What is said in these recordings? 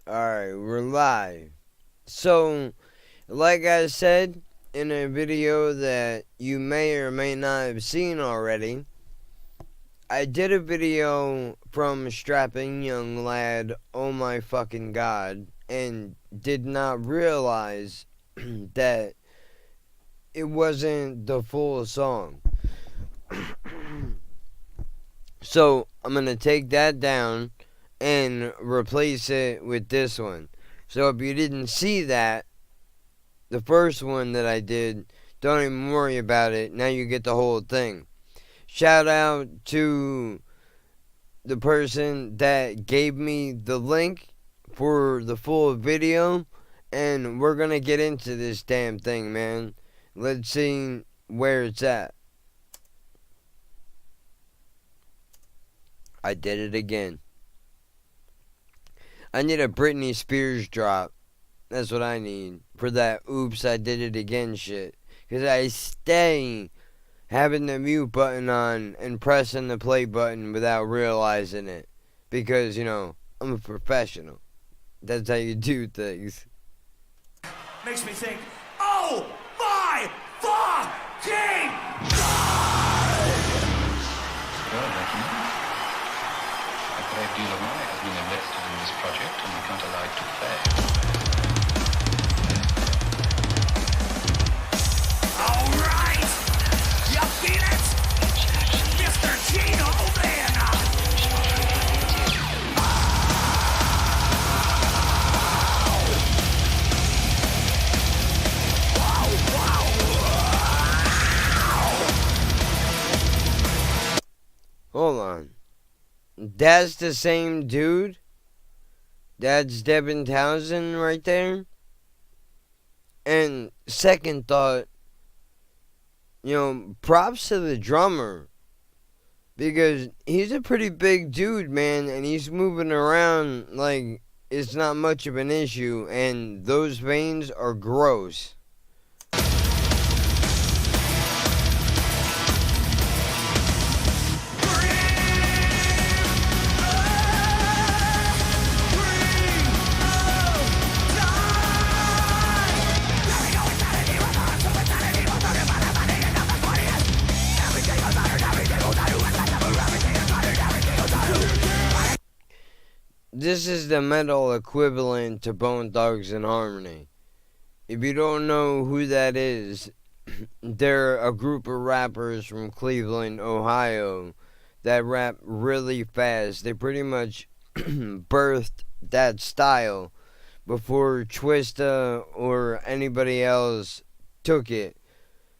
Alright, we're live. So, like I said in a video that you may or may not have seen already, I did a video from Strapping Young Lad, oh my fucking god, and did not realize that it wasn't the full song. So, I'm gonna take that down and replace it with this one. So if you didn't see that, the first one that I did, don't even worry about it. Now you get the whole thing. Shout out to the person that gave me the link for the full video, and we're gonna get into this damn thing, man. Let's see where it's at. I did it again. I need a Britney Spears drop. That's what I need for that oops, I did it again shit. Because I stay having the mute button on and pressing the play button without realizing it. Because, you know, I'm a professional. That's how you do things. Makes me think, oh my fucking God! A great deal of money has been invested in this project, and we can't allow it to fail. All right! You feel it? Mr. Gino Man! Hold on. That's the same dude? That's Devin Townsend right there? And second thought, you know, props to the drummer. Because he's a pretty big dude, man, and he's moving around like it's not much of an issue, and those veins are gross. This is the metal equivalent to Bone Thugs and Harmony. If you don't know who that is, they're a group of rappers from Cleveland, Ohio, that rap really fast. They pretty much birthed that style before Twista or anybody else took it.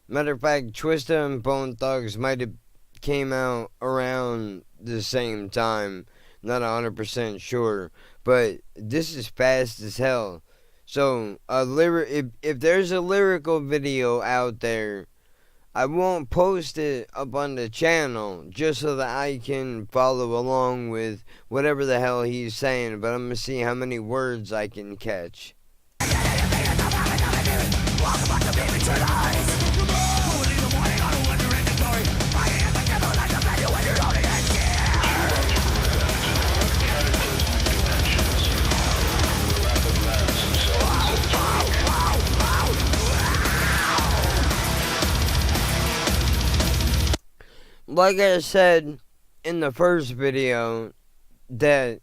Matter of fact, Twista and Bone Thugs might have came out around the same time. Not 100% sure, but this is fast as hell. So, if there's a lyrical video out there, I won't post it up on the channel just so that I can follow along with whatever the hell he's saying, but I'm going to see how many words I can catch. Like I said in the first video that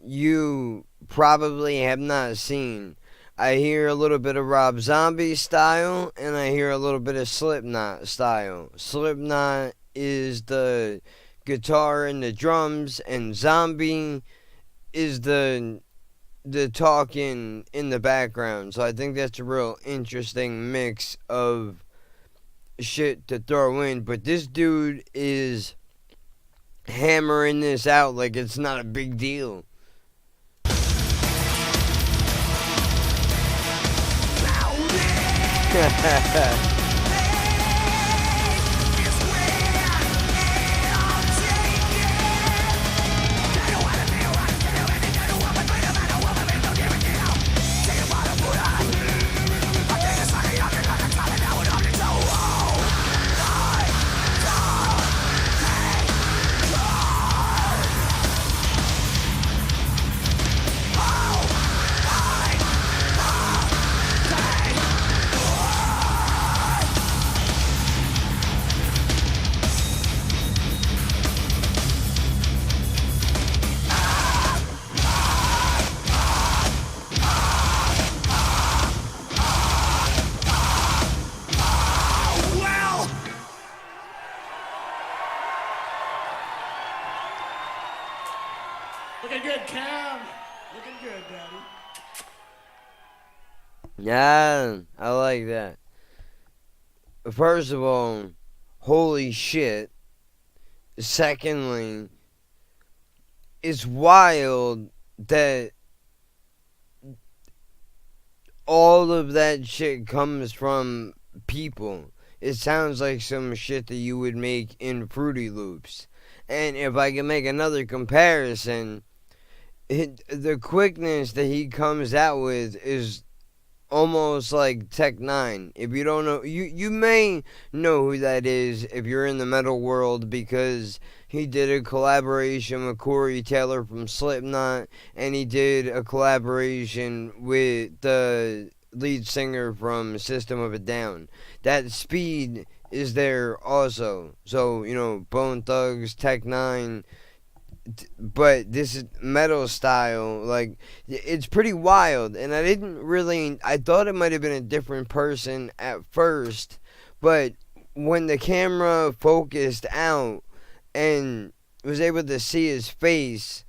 you probably have not seen, I hear a little bit of Rob Zombie style and I hear a little bit of Slipknot style. Slipknot is the guitar and the drums, and Zombie is the talking in the background. So I think that's a real interesting mix of shit to throw in, but this dude is hammering this out like it's not a big deal. down. Looking good, Daddy. Yeah, I like that. First of all, holy shit. Secondly, it's wild that all of that shit comes from people. It sounds like some shit that you would make in Fruity Loops. And if I can make another comparison, the quickness that he comes out with is almost like Tech Nine. If you don't know, you may know who that is if you're in the metal world, because he did a collaboration with Corey Taylor from Slipknot, and he did a collaboration with the lead singer from System of a Down. That speed is there also. So, Bone Thugs, Tech Nine, but this is metal style. Like, it's pretty wild, and I thought it might have been a different person at first, but when the camera focused out and was able to see his face,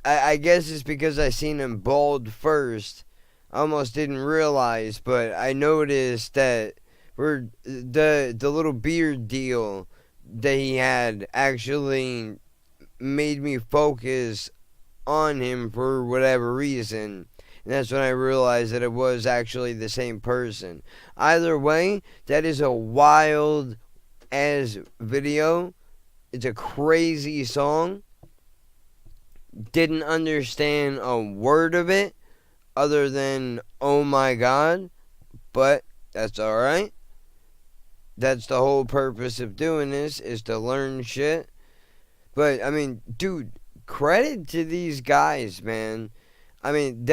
I guess it's because I seen him bald first. I almost didn't realize, but I noticed that the little beard deal that he had actually made me focus on him for whatever reason. And that's when I realized that it was actually the same person. Either way, that is a wild ass video. It's a crazy song. Didn't understand a word of it other than oh my god, but that's alright. That's the whole purpose of doing this, is to learn shit. But, I mean, dude, credit to these guys, man. I mean,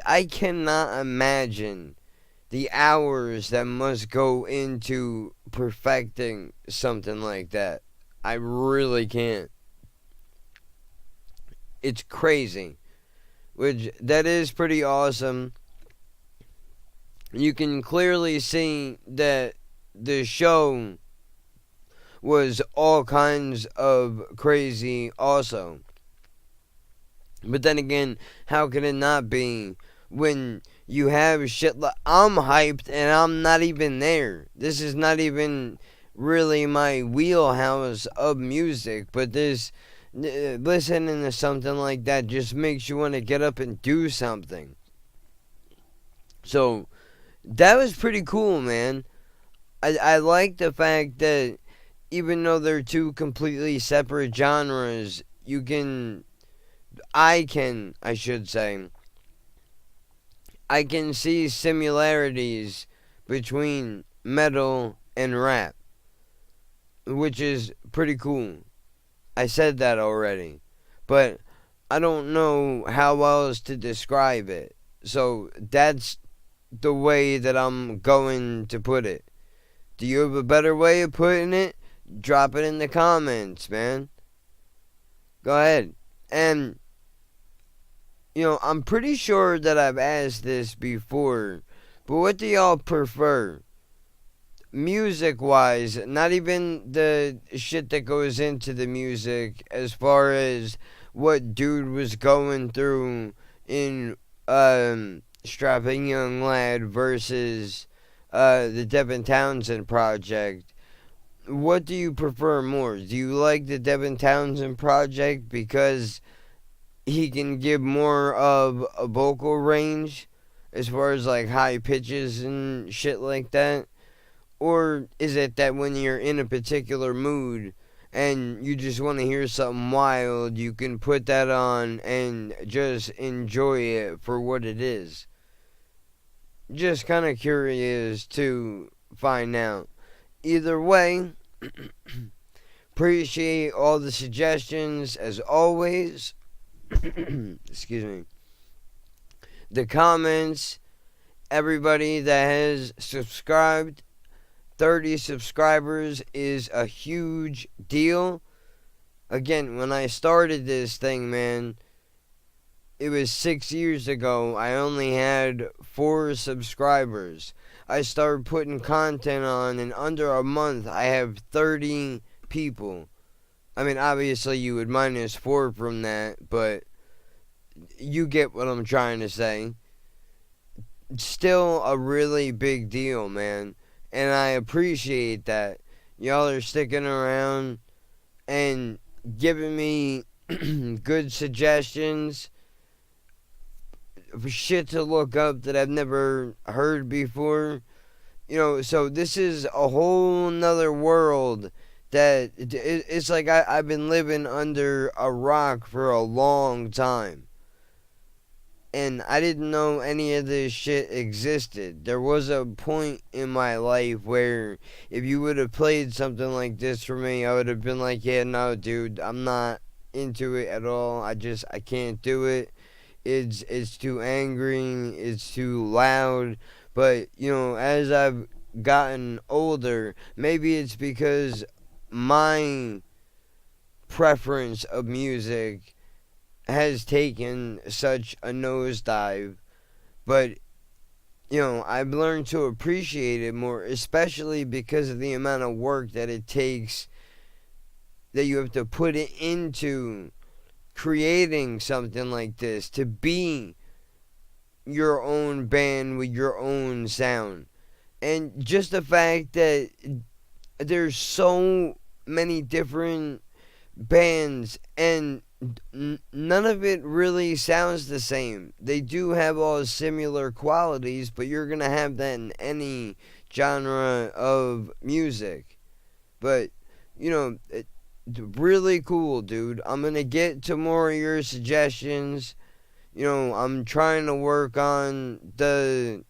I cannot imagine the hours that must go into perfecting something like that. I really can't. It's crazy. Which, that is pretty awesome. You can clearly see that the show was all kinds of crazy also. But then again, how can it not be when you have shit like, I'm hyped and I'm not even there. This is not even really my wheelhouse of music, but listening to something like that just makes you want to get up and do something. So, that was pretty cool, man. I like the fact that even though they're two completely separate genres, I can see similarities between metal and rap, which is pretty cool. I said that already, but I don't know how else to describe it. So that's the way that I'm going to put it. Do you have a better way of putting it? Drop it in the comments, man. Go ahead. And, I'm pretty sure that I've asked this before, but what do y'all prefer? Music-wise, not even the shit that goes into the music, as far as what dude was going through in Strapping Young Lad versus the Devin Townsend project. What do you prefer more? Do you like the Devin Townsend project because he can give more of a vocal range as far as like high pitches and shit like that? Or is it that when you're in a particular mood and you just want to hear something wild, you can put that on and just enjoy it for what it is? Just kind of curious to find out. Either way, appreciate all the suggestions as always. Excuse me. The comments, everybody that has subscribed. 30 subscribers is a huge deal. Again, when I started this thing, man, it was 6 years ago. I only had 4 subscribers. I started putting content on, and under a month, I have 30 people. I mean, obviously you would -4 from that, but you get what I'm trying to say. Still a really big deal, man. And I appreciate that. Y'all are sticking around and giving me good suggestions for shit to look up that I've never heard before. So this is a whole nother world that it's like I've been living under a rock for a long time. And I didn't know any of this shit existed. There was a point in my life where if you would have played something like this for me, I would have been like, yeah, no, dude, I'm not into it at all. I can't do it. It's too angry, it's too loud. But, as I've gotten older, maybe it's because my preference of music has taken such a nosedive, but I've learned to appreciate it more, especially because of the amount of work that it takes, that you have to put it into creating something like this, to be your own band with your own sound. And just the fact that there's so many different bands and none of it really sounds the same. They do have all similar qualities, but you're going to have that in any genre of music. But, really cool, dude. I'm going to get to more of your suggestions. I'm trying to work on the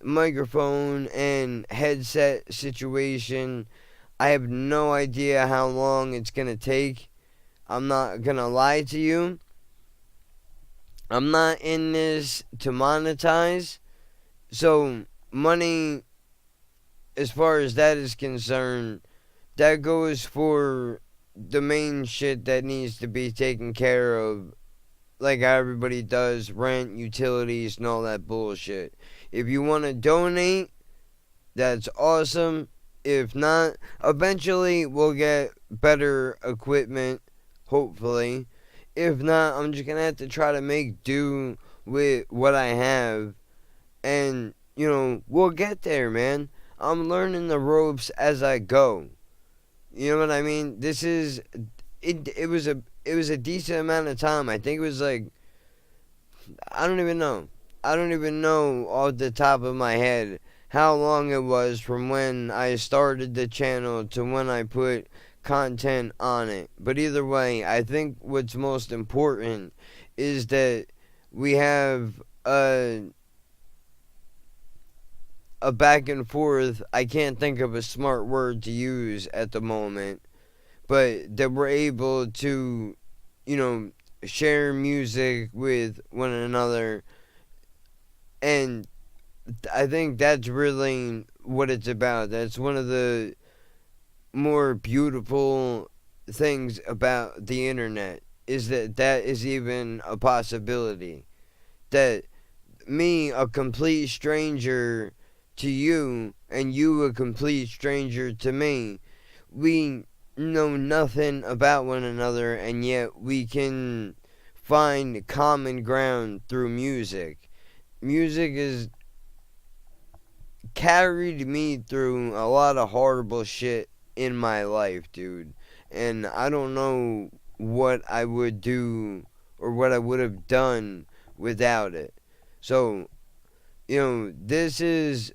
microphone and headset situation. I have no idea how long it's going to take. I'm not going to lie to you. I'm not in this to monetize. So, money, as far as that is concerned, that goes for the main shit that needs to be taken care of. Like how everybody does, rent, utilities, and all that bullshit. If you want to donate, that's awesome. If not, eventually we'll get better equipment, hopefully. If not, I'm just going to have to try to make do with what I have. And, we'll get there, man. I'm learning the ropes as I go. You know what I mean? This is it was a decent amount of time. I think it was like, I don't even know. I don't even know off the top of my head how long it was from when I started the channel to when I put content on it. But either way, I think what's most important is that we have a back and forth. I can't think of a smart word to use at the moment, but that we're able to, share music with one another. And I think that's really what it's about. That's one of the more beautiful things about the internet, is that is even a possibility. That me, a complete stranger to you, and you, a complete stranger to me, we know nothing about one another, and yet we can find common ground through music. Music has carried me through a lot of horrible shit in my life, dude. And I don't know what I would do or what I would have done without it. So, this is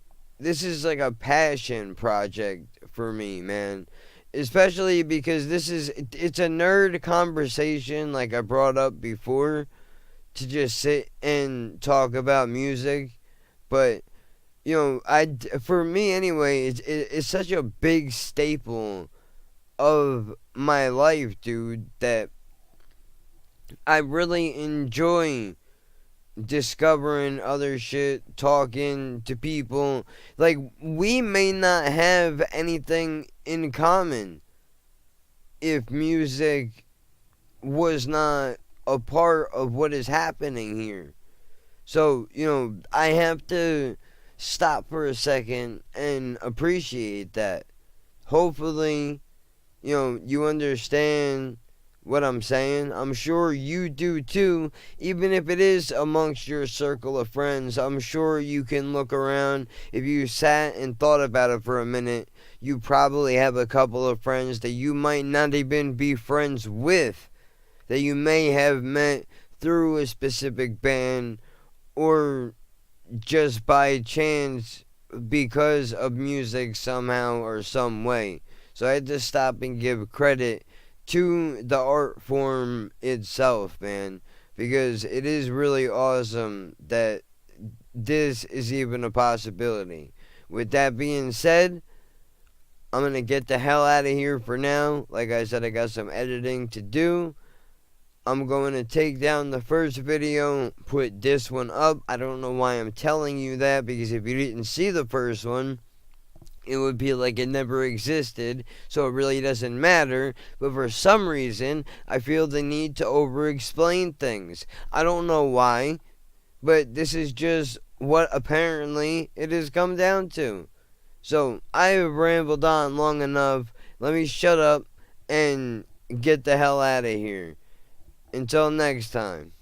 like a passion project for me, man. Especially because it's a nerd conversation, like I brought up before, to just sit and talk about music. But, for me anyway, it's such a big staple of my life, dude, that I really enjoy discovering other shit, talking to people. Like, we may not have anything in common if music was not a part of what is happening here. So, I have to stop for a second and appreciate that. Hopefully, you understand what I'm saying. I'm sure you do too. Even if it is amongst your circle of friends, I'm sure you can look around. If you sat and thought about it for a minute, you probably have a couple of friends that you might not even be friends with, that you may have met through a specific band or just by chance because of music somehow or some way. So I had to stop and give credit to the art form itself, man, because it is really awesome that this is even a possibility. With that being said, I'm going to get the hell out of here for now. Like I said, I got some editing to do. I'm going to take down the first video, put this one up. I don't know why I'm telling you that, because if you didn't see the first one, it would be like it never existed, so it really doesn't matter. But for some reason, I feel the need to over-explain things. I don't know why, but this is just what apparently it has come down to. So, I have rambled on long enough. Let me shut up and get the hell out of here. Until next time.